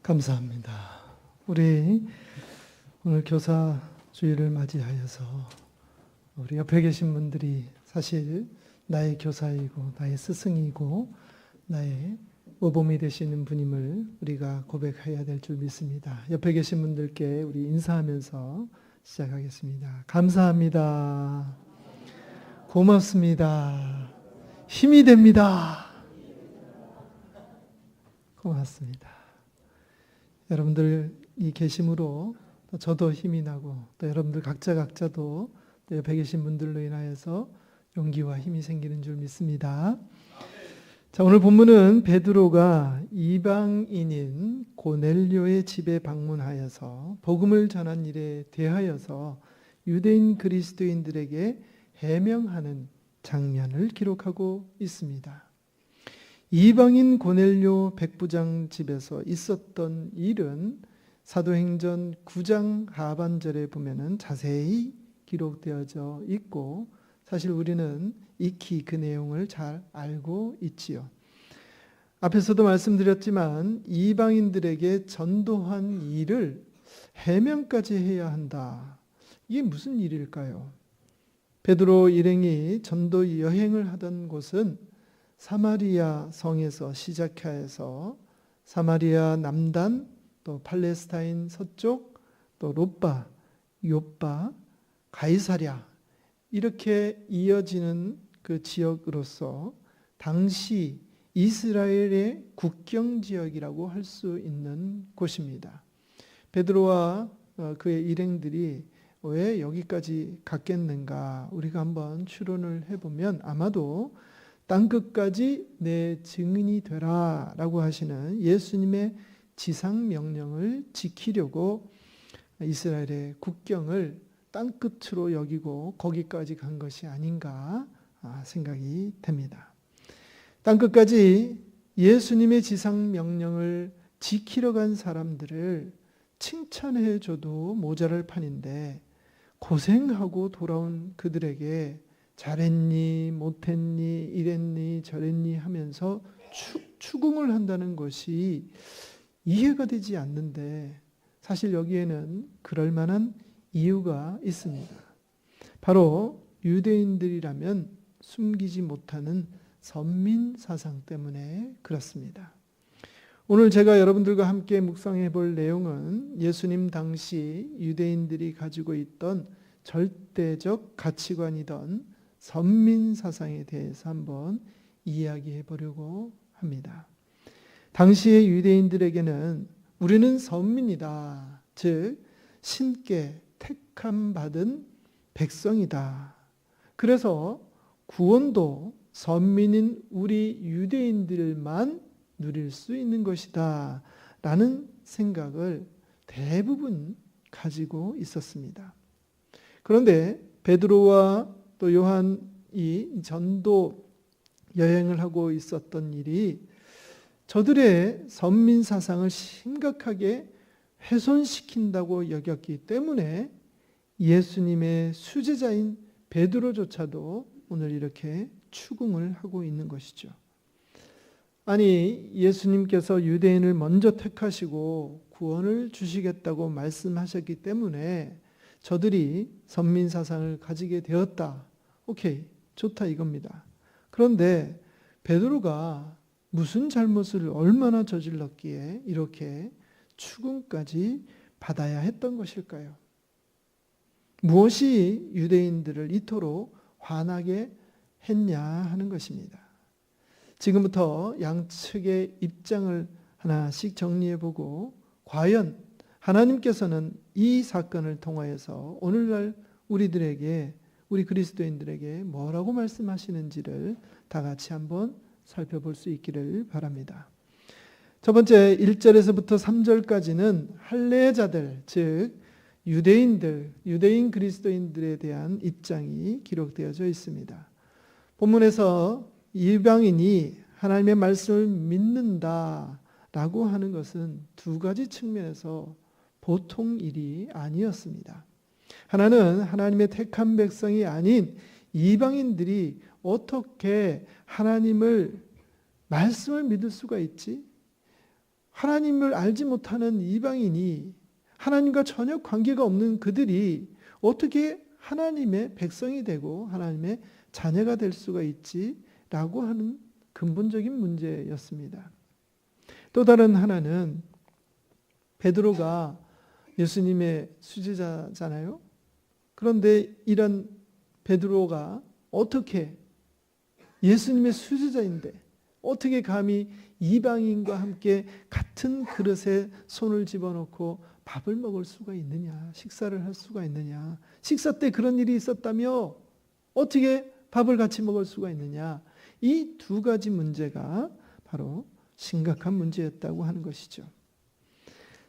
감사합니다. 우리 오늘 교사 주일을 맞이하여서 우리 옆에 계신 분들이 사실 나의 교사이고 나의 스승이고 나의 모범이 되시는 분임을 우리가 고백해야 될 줄 믿습니다. 옆에 계신 분들께 우리 인사하면서 시작하겠습니다. 감사합니다. 고맙습니다. 힘이 됩니다. 고맙습니다. 여러분들이 계심으로 저도 힘이 나고 또 여러분들 각자도 또 옆에 계신 분들로 인하여서 용기와 힘이 생기는 줄 믿습니다. 자, 오늘 본문은 베드로가 이방인인 고넬료의 집에 방문하여서 복음을 전한 일에 대하여서 유대인 그리스도인들에게 해명하는 장면을 기록하고 있습니다. 이방인 고넬료 백부장 집에서 있었던 일은 사도행전 9장 하반절에 보면은 자세히 기록되어져 있고 사실 우리는 익히 그 내용을 잘 알고 있지요. 앞에서도 말씀드렸지만 이방인들에게 전도한 일을 해명까지 해야 한다. 이게 무슨 일일까요? 베드로 일행이 전도 여행을 하던 곳은 사마리아 성에서 시작해서 사마리아 남단, 또 팔레스타인 서쪽, 또 롯바, 욥바, 가이사랴 이렇게 이어지는 그 지역으로서 당시 이스라엘의 국경 지역이라고 할 수 있는 곳입니다. 베드로와 그의 일행들이 왜 여기까지 갔겠는가? 우리가 한번 추론을 해보면 아마도 땅끝까지 내 증인이 되라 라고 하시는 예수님의 지상명령을 지키려고 이스라엘의 국경을 땅끝으로 여기고 거기까지 간 것이 아닌가 생각이 됩니다. 땅끝까지 예수님의 지상명령을 지키러 간 사람들을 칭찬해 줘도 모자랄 판인데 고생하고 돌아온 그들에게 잘했니 못했니 이랬니 저랬니 하면서 추궁을 한다는 것이 이해가 되지 않는데 사실 여기에는 그럴 만한 이유가 있습니다. 바로 유대인들이라면 숨기지 못하는 선민 사상 때문에 그렇습니다. 오늘 제가 여러분들과 함께 묵상해 볼 내용은 예수님 당시 유대인들이 가지고 있던 절대적 가치관이던 선민 사상에 대해서 한번 이야기해 보려고 합니다. 당시의 유대인들에게는 우리는 선민이다. 즉 신께 택함 받은 백성이다. 그래서 구원도 선민인 우리 유대인들만 누릴 수 있는 것이다. 라는 생각을 대부분 가지고 있었습니다. 그런데 베드로와 또 요한이 전도 여행을 하고 있었던 일이 저들의 선민 사상을 심각하게 훼손시킨다고 여겼기 때문에 예수님의 수제자인 베드로조차도 오늘 이렇게 추궁을 하고 있는 것이죠. 아니, 예수님께서 유대인을 먼저 택하시고 구원을 주시겠다고 말씀하셨기 때문에 저들이 선민 사상을 가지게 되었다. 오케이, 좋다 이겁니다. 그런데 베드로가 무슨 잘못을 얼마나 저질렀기에 이렇게 추궁까지 받아야 했던 것일까요? 무엇이 유대인들을 이토록 화나게 했냐 하는 것입니다. 지금부터 양측의 입장을 하나씩 정리해보고 과연 하나님께서는 이 사건을 통하여서 오늘날 우리들에게 우리 그리스도인들에게 뭐라고 말씀하시는지를 다 같이 한번 살펴볼 수 있기를 바랍니다. 첫 번째 1절에서부터 3절까지는 할례자들 즉 유대인 그리스도인들에 대한 입장이 기록되어져 있습니다. 본문에서 이방인이 하나님의 말씀을 믿는다라고 하는 것은 두 가지 측면에서 보통 일이 아니었습니다. 하나는 하나님의 택한 백성이 아닌 이방인들이 어떻게 하나님을 말씀을 믿을 수가 있지? 하나님을 알지 못하는 이방인이, 하나님과 전혀 관계가 없는 그들이 어떻게 하나님의 백성이 되고 하나님의 자녀가 될 수가 있지라고 하는 근본적인 문제였습니다. 또 다른 하나는 베드로가 예수님의 수제자잖아요. 그런데 이런 베드로가 어떻게 예수님의 수제자인데 어떻게 감히 이방인과 함께 같은 그릇에 손을 집어넣고 밥을 먹을 수가 있느냐, 식사를 할 수가 있느냐, 식사 때 그런 일이 있었다며 어떻게 밥을 같이 먹을 수가 있느냐, 이 두 가지 문제가 바로 심각한 문제였다고 하는 것이죠.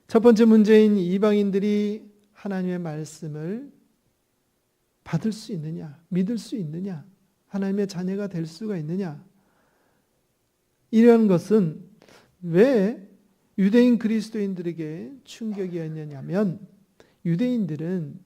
첫 번째 문제인 이방인들이 하나님의 말씀을 받을 수 있느냐, 믿을 수 있느냐, 하나님의 자녀가 될 수가 있느냐, 이런 것은 왜 유대인 그리스도인들에게 충격이었냐면, 유대인들은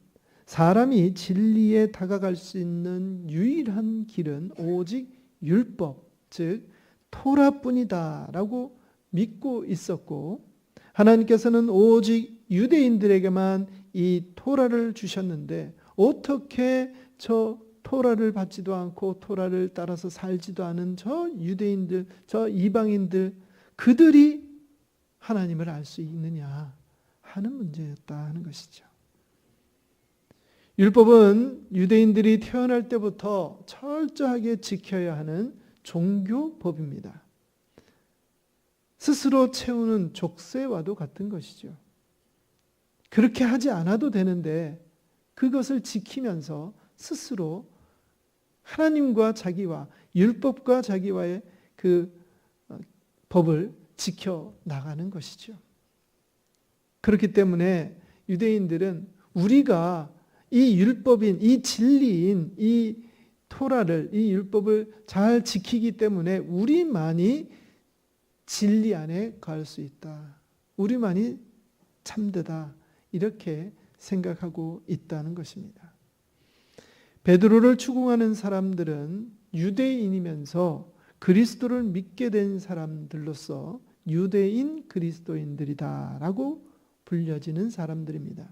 사람이 진리에 다가갈 수 있는 유일한 길은 오직 율법, 즉 토라뿐이다라고 믿고 있었고, 하나님께서는 오직 유대인들에게만 이 토라를 주셨는데 어떻게 저 토라를 받지도 않고 토라를 따라서 살지도 않은 저 유대인들, 저 이방인들, 그들이 하나님을 알 수 있느냐 하는 문제였다 하는 것이죠. 율법은 유대인들이 태어날 때부터 철저하게 지켜야 하는 종교법입니다. 스스로 채우는 족쇄와도 같은 것이죠. 그렇게 하지 않아도 되는데 그것을 지키면서 스스로 하나님과 자기와 율법과 자기와의 그 법을 지켜 나가는 것이죠. 그렇기 때문에 유대인들은 우리가 이 율법인, 이 진리인 이 토라를, 이 율법을 잘 지키기 때문에 우리만이 진리 안에 갈 수 있다. 우리만이 참되다. 이렇게 생각하고 있다는 것입니다. 베드로를 추궁하는 사람들은 유대인이면서 그리스도를 믿게 된 사람들로서 유대인 그리스도인들이다라고 불려지는 사람들입니다.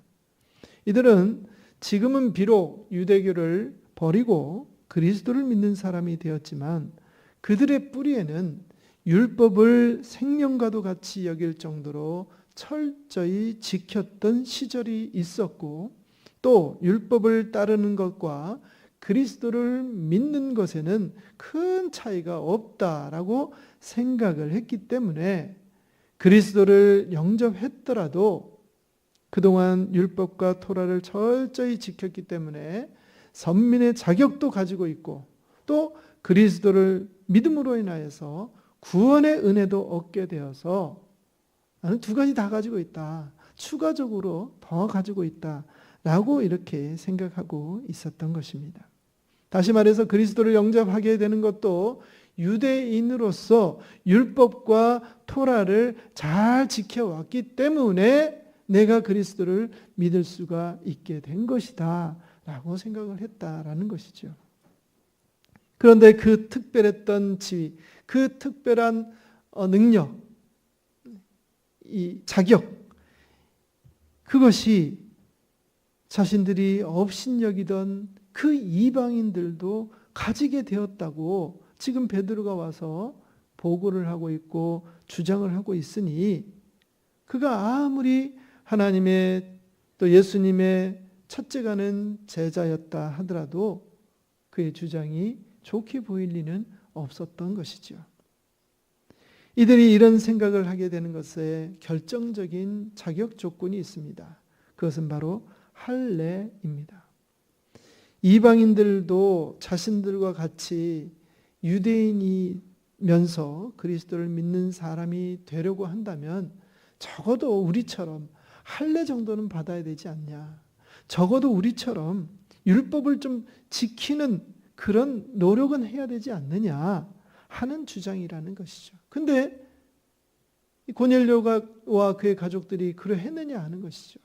이들은 지금은 비록 유대교를 버리고 그리스도를 믿는 사람이 되었지만 그들의 뿌리에는 율법을 생명과도 같이 여길 정도로 철저히 지켰던 시절이 있었고, 또 율법을 따르는 것과 그리스도를 믿는 것에는 큰 차이가 없다라고 생각을 했기 때문에 그리스도를 영접했더라도 그동안 율법과 토라를 철저히 지켰기 때문에 선민의 자격도 가지고 있고, 또 그리스도를 믿음으로 인하여서 구원의 은혜도 얻게 되어서 나는 두 가지 다 가지고 있다, 추가적으로 더 가지고 있다 라고 이렇게 생각하고 있었던 것입니다. 다시 말해서 그리스도를 영접하게 되는 것도 유대인으로서 율법과 토라를 잘 지켜왔기 때문에 내가 그리스도를 믿을 수가 있게 된 것이다 라고 생각을 했다라는 것이죠. 그런데 그 특별했던 지위, 그 특별한 능력, 이 자격, 그것이 자신들이 업신여기던 그 이방인들도 가지게 되었다고 지금 베드로가 와서 보고를 하고 있고 주장을 하고 있으니, 그가 아무리 하나님의 또 예수님의 첫째가는 제자였다 하더라도 그의 주장이 좋게 보일 리는 없었던 것이죠. 이들이 이런 생각을 하게 되는 것에 결정적인 자격 조건이 있습니다. 그것은 바로 할례입니다. 이방인들도 자신들과 같이 유대인이면서 그리스도를 믿는 사람이 되려고 한다면 적어도 우리처럼 할례 정도는 받아야 되지 않냐. 적어도 우리처럼 율법을 좀 지키는 그런 노력은 해야 되지 않느냐 하는 주장이라는 것이죠. 근데 고넬료와 그의 가족들이 그러했느냐 하는 것이죠.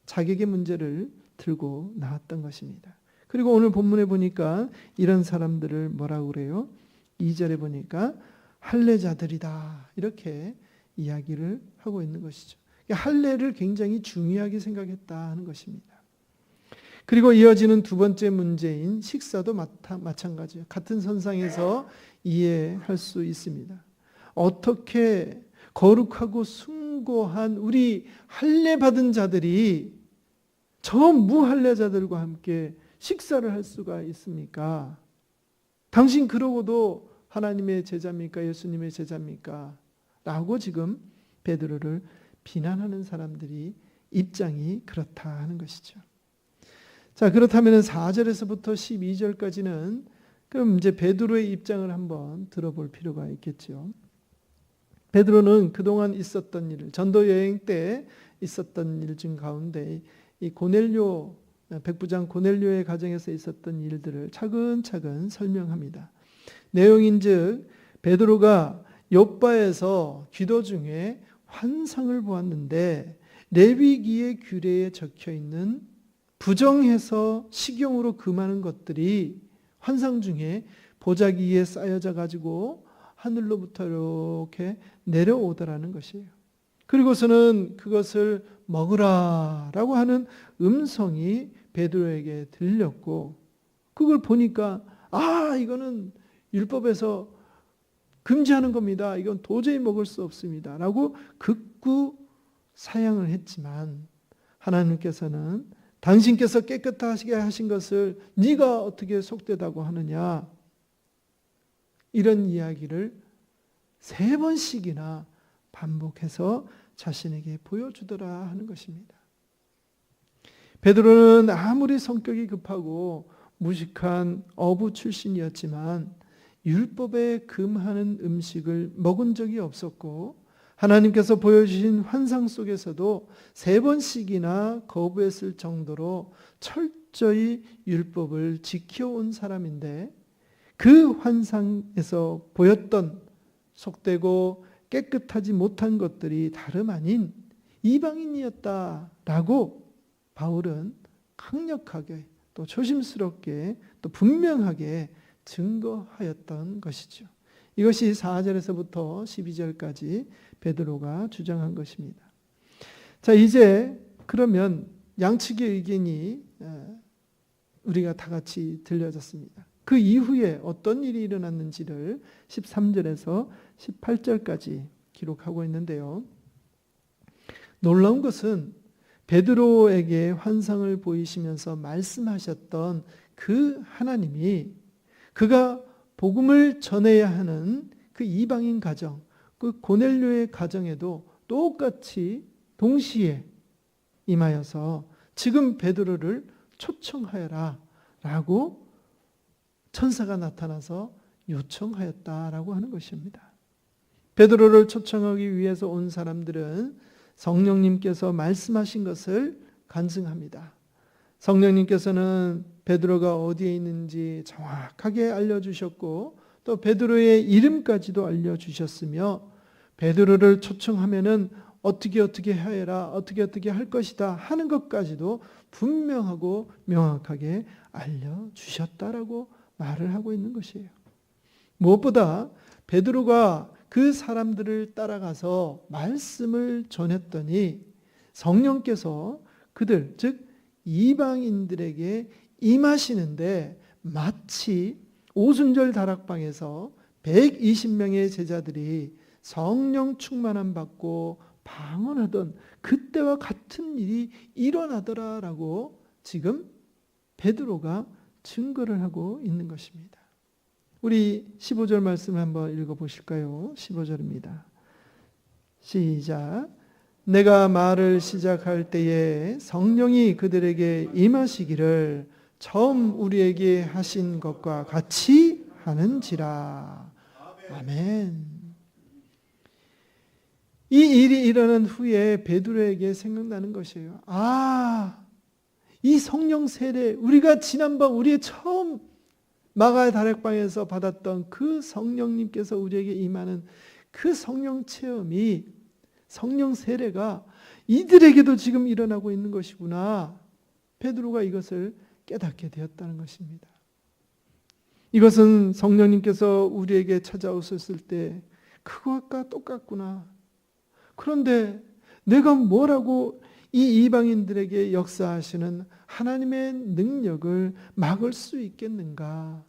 자격의 문제를 들고 나왔던 것입니다. 그리고 오늘 본문에 보니까 이런 사람들을 뭐라고 그래요? 2절에 보니까 할례자들이다 이렇게 이야기를 하고 있는 것이죠. 할례를 굉장히 중요하게 생각했다 하는 것입니다. 그리고 이어지는 두 번째 문제인 식사도 마찬가지예요. 같은 선상에서 이해할 수 있습니다. 어떻게 거룩하고 숭고한 우리 할례 받은 자들이 저 무할례자들과 함께 식사를 할 수가 있습니까? 당신 그러고도 하나님의 제자입니까? 예수님의 제자입니까? 라고 지금 베드로를 비난하는 사람들이 입장이 그렇다 하는 것이죠. 자, 그렇다면 4절에서부터 12절까지는 그럼 이제 베드로의 입장을 한번 들어볼 필요가 있겠죠. 베드로는 그동안 있었던 일을, 전도 여행 때 있었던 일 중 가운데 이 고넬료, 백부장 고넬료의 가정에서 있었던 일들을 차근차근 설명합니다. 내용인즉 베드로가 욥바에서 기도 중에 환상을 보았는데 레위기의 규례에 적혀 있는 부정해서 식용으로 금하는 것들이 환상 중에 보자기에 쌓여져 가지고 하늘로부터 이렇게 내려오더라는 것이에요. 그리고서는 그것을 먹으라라고 하는 음성이 베드로에게 들렸고, 그걸 보니까 이거는 율법에서 금지하는 겁니다. 이건 도저히 먹을 수 없습니다. 라고 극구 사양을 했지만 하나님께서는 당신께서 깨끗하게 하신 것을 네가 어떻게 속되다고 하느냐, 이런 이야기를 3번씩이나 반복해서 자신에게 보여주더라 하는 것입니다. 베드로는 아무리 성격이 급하고 무식한 어부 출신이었지만 율법에 금하는 음식을 먹은 적이 없었고, 하나님께서 보여주신 환상 속에서도 3번씩이나 거부했을 정도로 철저히 율법을 지켜온 사람인데, 그 환상에서 보였던 속되고 깨끗하지 못한 것들이 다름 아닌 이방인이었다라고 바울은 강력하게 또 조심스럽게 또 분명하게 증거하였던 것이죠. 이것이 4절에서부터 12절까지 베드로가 주장한 것입니다. 자, 이제 그러면 양측의 의견이 우리가 다 같이 들려졌습니다. 그 이후에 어떤 일이 일어났는지를 13절에서 18절까지 기록하고 있는데요. 놀라운 것은 베드로에게 환상을 보이시면서 말씀하셨던 그 하나님이 그가 복음을 전해야 하는 그 이방인 가정, 그 고넬료의 가정에도 똑같이 동시에 임하여서 지금 베드로를 초청하여라 라고 천사가 나타나서 요청하였다라고 하는 것입니다. 베드로를 초청하기 위해서 온 사람들은 성령님께서 말씀하신 것을 간증합니다. 성령님께서는 베드로가 어디에 있는지 정확하게 알려주셨고, 또 베드로의 이름까지도 알려주셨으며, 베드로를 초청하면은 어떻게 해라, 어떻게 할 것이다 하는 것까지도 분명하고 명확하게 알려주셨다라고 말을 하고 있는 것이에요. 무엇보다 베드로가 그 사람들을 따라가서 말씀을 전했더니 성령께서 그들, 즉 이방인들에게 임하시는데 마치 오순절 다락방에서 120명의 제자들이 성령 충만함 받고 방언하던 그때와 같은 일이 일어나더라라고 지금 베드로가 증거를 하고 있는 것입니다. 우리 15절 말씀을 한번 읽어보실까요? 15절입니다. 시작. 내가 말을 시작할 때에 성령이 그들에게 임하시기를 처음 우리에게 하신 것과 같이 하는지라. 아멘. 이 일이 일어난 후에 베드로에게 생각나는 것이에요. 이 성령 세례, 우리가 지난번 우리의 처음 마가 다락방에서 받았던 그 성령님께서 우리에게 임하는 그 성령 체험이, 성령 세례가 이들에게도 지금 일어나고 있는 것이구나. 베드로가 이것을 깨닫게 되었다는 것입니다. 이것은 성령님께서 우리에게 찾아오셨을 때 그것과 똑같구나. 그런데 내가 뭐라고 이 이방인들에게 역사하시는 하나님의 능력을 막을 수 있겠는가?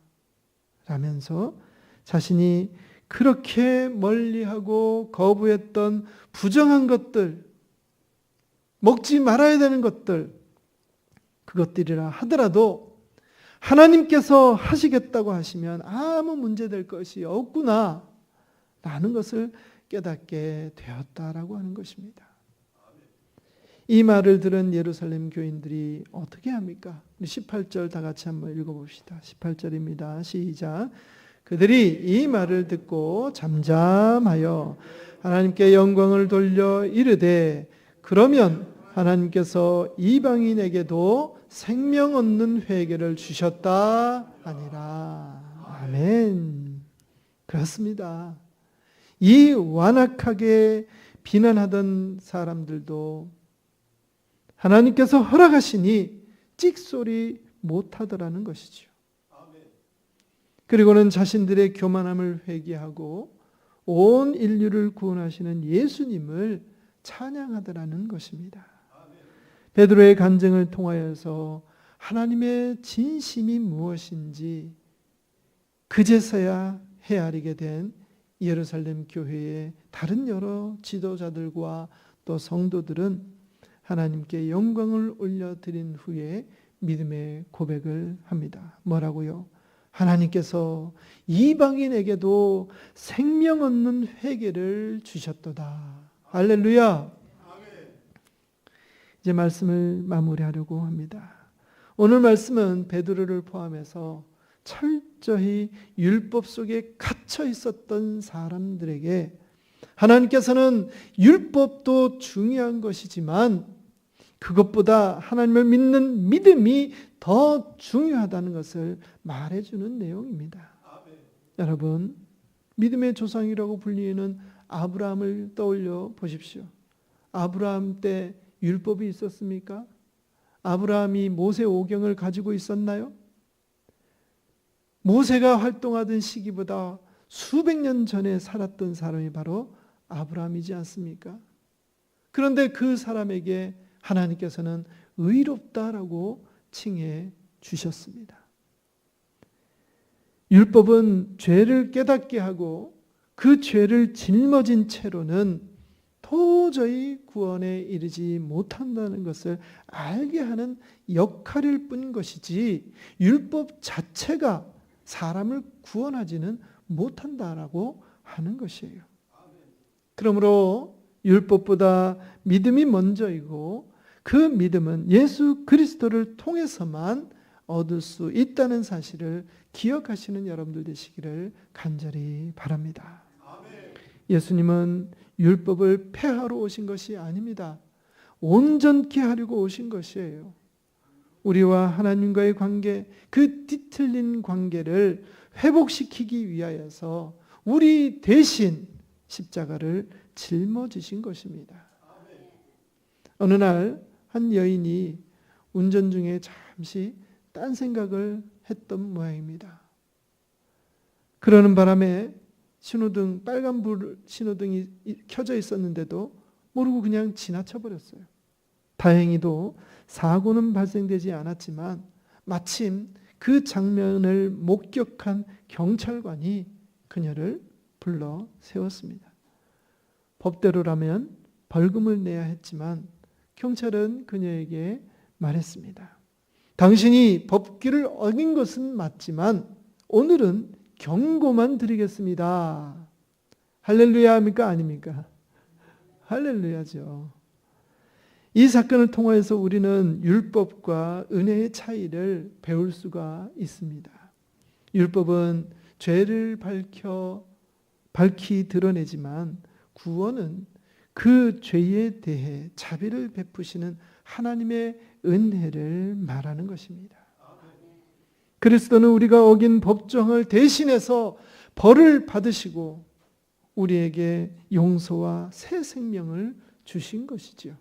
라면서 자신이 그렇게 멀리하고 거부했던 부정한 것들, 먹지 말아야 되는 것들, 그것들이라 하더라도 하나님께서 하시겠다고 하시면 아무 문제될 것이 없구나 라는 것을 깨닫게 되었다라고 하는 것입니다. 이 말을 들은 예루살렘 교인들이 어떻게 합니까? 18절 다 같이 한번 읽어봅시다. 18절입니다. 시작. 그들이 이 말을 듣고 잠잠하여 하나님께 영광을 돌려 이르되 그러면 하나님께서 이방인에게도 생명 얻는 회개를 주셨다 하니라. 아멘. 그렇습니다. 이 완악하게 비난하던 사람들도 하나님께서 허락하시니 찍소리 못하더라는 것이죠. 그리고는 자신들의 교만함을 회개하고 온 인류를 구원하시는 예수님을 찬양하더라는 것입니다. 베드로의 간증을 통하여서 하나님의 진심이 무엇인지 그제서야 헤아리게 된 예루살렘 교회의 다른 여러 지도자들과 또 성도들은 하나님께 영광을 올려드린 후에 믿음의 고백을 합니다. 뭐라고요? 하나님께서 이방인에게도 생명 얻는 회개를 주셨도다. 할렐루야. 이제 말씀을 마무리하려고 합니다. 오늘 말씀은 베드로를 포함해서 철저히 율법 속에 갇혀 있었던 사람들에게 하나님께서는 율법도 중요한 것이지만 그것보다 하나님을 믿는 믿음이 더 중요하다는 것을 말해주는 내용입니다. 여러분, 믿음의 조상이라고 불리는 아브라함을 떠올려 보십시오. 아브라함 때 율법이 있었습니까? 아브라함이 모세 오경을 가지고 있었나요? 모세가 활동하던 시기보다 수백 년 전에 살았던 사람이 바로 아브라함이지 않습니까? 그런데 그 사람에게 하나님께서는 의롭다라고 칭해 주셨습니다. 율법은 죄를 깨닫게 하고 그 죄를 짊어진 채로는 도저히 구원에 이르지 못한다는 것을 알게 하는 역할일 뿐인 것이지 율법 자체가 사람을 구원하지는 못한다라고 하는 것이에요. 그러므로 율법보다 믿음이 먼저이고 그 믿음은 예수 그리스도를 통해서만 얻을 수 있다는 사실을 기억하시는 여러분들 되시기를 간절히 바랍니다. 예수님은 율법을 폐하러 오신 것이 아닙니다. 온전케 하려고 오신 것이에요. 우리와 하나님과의 관계, 그 뒤틀린 관계를 회복시키기 위하여서 우리 대신 십자가를 짊어지신 것입니다. 어느 날 한 여인이 운전 중에 잠시 딴 생각을 했던 모양입니다. 그러는 바람에 신호등, 빨간불 신호등이 켜져 있었는데도 모르고 그냥 지나쳐 버렸어요. 다행히도 사고는 발생되지 않았지만 마침 그 장면을 목격한 경찰관이 그녀를 불러 세웠습니다. 법대로라면 벌금을 내야 했지만 경찰은 그녀에게 말했습니다. 당신이 법규를 어긴 것은 맞지만 오늘은 경고만 드리겠습니다. 할렐루야 합니까? 아닙니까? 할렐루야죠. 이 사건을 통해서 우리는 율법과 은혜의 차이를 배울 수가 있습니다. 율법은 죄를 밝히 드러내지만 구원은 그 죄에 대해 자비를 베푸시는 하나님의 은혜를 말하는 것입니다. 그리스도는 우리가 어긴 법정을 대신해서 벌을 받으시고 우리에게 용서와 새 생명을 주신 것이지요.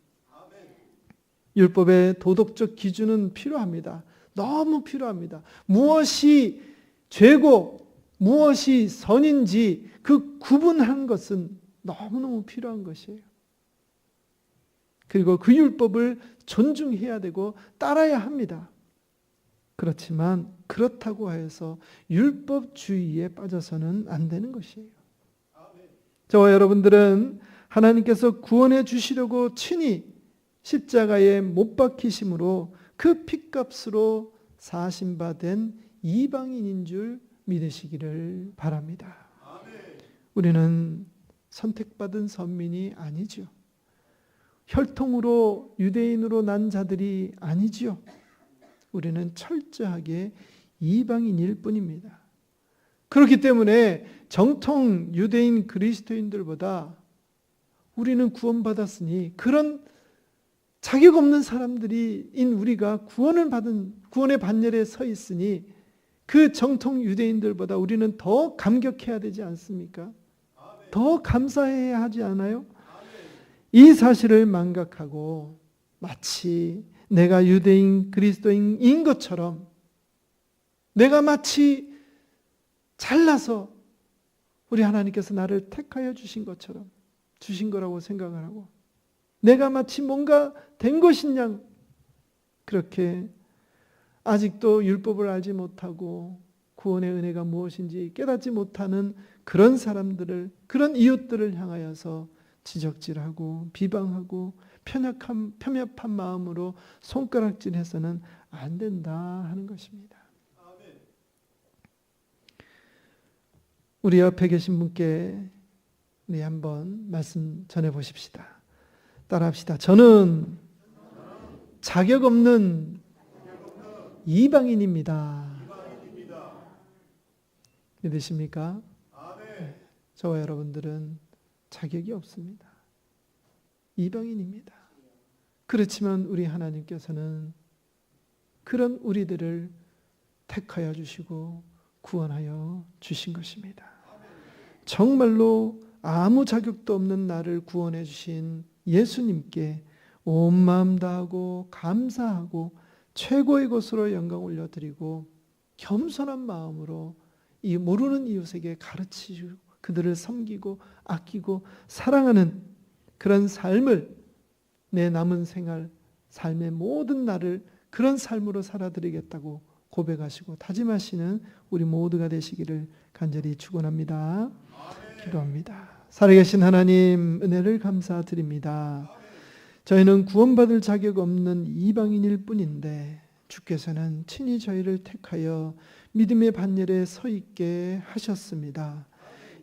율법의 도덕적 기준은 필요합니다. 너무 필요합니다. 무엇이 죄고 무엇이 선인지 그 구분한 것은 너무너무 필요한 것이에요. 그리고 그 율법을 존중해야 되고 따라야 합니다. 그렇지만 그렇다고 해서 율법주의에 빠져서는 안 되는 것이에요. 저와 여러분들은 하나님께서 구원해 주시려고 친히 십자가에 못 박히심으로 그 핏값으로 사심받은 이방인인 줄 믿으시기를 바랍니다. 우리는 선택받은 선민이 아니죠. 혈통으로 유대인으로 난 자들이 아니지요. 우리는 철저하게 이방인일 뿐입니다. 그렇기 때문에 정통 유대인 그리스도인들보다 우리는 구원받았으니 그런 자격 없는 사람들인 우리가 구원의 반열에 서 있으니 그 정통 유대인들보다 우리는 더 감격해야 되지 않습니까? 더 감사해야 하지 않아요? 이 사실을 망각하고 마치 내가 유대인 그리스도인인 것처럼 내가 마치 잘나서 우리 하나님께서 나를 택하여 주신 것처럼 주신 거라고 생각을 하고 내가 마치 뭔가 된 것인 양 그렇게 아직도 율법을 알지 못하고 구원의 은혜가 무엇인지 깨닫지 못하는 그런 사람들을, 그런 이웃들을 향하여서 지적질하고 비방하고 편협한 마음으로 손가락질해서는 안 된다 하는 것입니다. 우리 옆에 계신 분께 우리 한번 말씀 전해 보십시다. 따라합시다. 저는 자격 없는 이방인입니다. 믿으십니까? 네. 저와 여러분들은 자격이 없습니다. 이방인입니다. 그렇지만 우리 하나님께서는 그런 우리들을 택하여 주시고 구원하여 주신 것입니다. 정말로 아무 자격도 없는 나를 구원해 주신 예수님께 온 마음 다하고 감사하고 최고의 것으로 영광 올려드리고 겸손한 마음으로 이 모르는 이웃에게 가르치고 그들을 섬기고 아끼고 사랑하는 그런 삶을 내 남은 생활, 삶의 모든 날을 그런 삶으로 살아드리겠다고 고백하시고 다짐하시는 우리 모두가 되시기를 간절히 축원합니다. 기도합니다. 살아계신 하나님 은혜를 감사드립니다. 저희는 구원받을 자격 없는 이방인일 뿐인데 주께서는 친히 저희를 택하여 믿음의 반열에 서 있게 하셨습니다.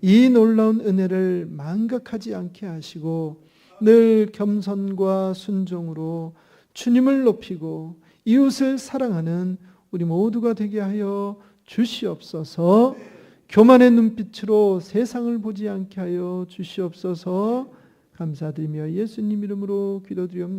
이 놀라운 은혜를 망각하지 않게 하시고 늘 겸손과 순종으로 주님을 높이고 이웃을 사랑하는 우리 모두가 되게 하여 주시옵소서. 교만의 눈빛으로 세상을 보지 않게 하여 주시옵소서. 감사드리며 예수님 이름으로 기도드리옵나이다.